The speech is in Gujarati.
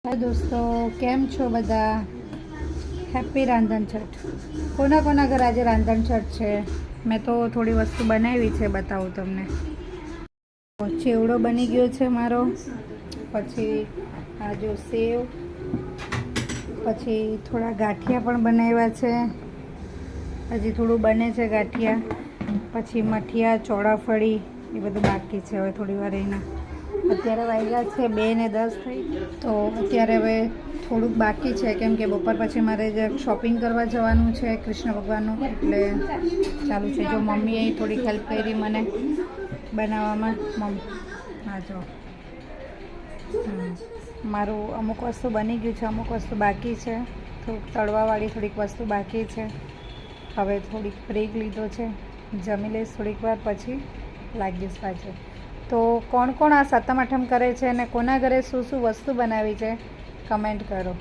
હાય દોસ્તો, કેમ છો બધા? હેપી રાંધણ છઠ. કોના કોના ઘર આજે રાંધણ છઠ છે? મેં તો થોડી વસ્તુ બનાવી છે, બતાવું તમને. ચેવડો બની ગયો છે મારો, પછી આ જો સેવ, પછી થોડા ગાંઠિયા પણ બનાવ્યા છે, હજી થોડું બને છે ગાંઠિયા, પછી મઠિયા, ચોળાફળી એ બધું બાકી છે. હવે થોડી વાર એના અત્યારે વાગ્યા છે 2:10 થઈ, તો અત્યારે હવે થોડુંક બાકી છે, કેમ કે બપોર પછી મારે જે શોપિંગ કરવા જવાનું છે કૃષ્ણ ભગવાનનું, એટલે ચાલુ છે. જો મમ્મીએ થોડીક હેલ્પ કરી મને બનાવવામાં. હા જો મારું અમુક વસ્તુ બની ગયું છે, અમુક વસ્તુ બાકી છે, થોડુંક તળવાવાળી થોડીક વસ્તુ બાકી છે. હવે થોડીક બ્રેક લીધો છે, જમી લઈશ થોડીક વાર પછી લાગીશ પાછળ. તો કોણ કોણ આ સાતમ આઠમ કરે છે અને કોના ઘરે શું શું વસ્તુ બનાવી છે કમેન્ટ કરો.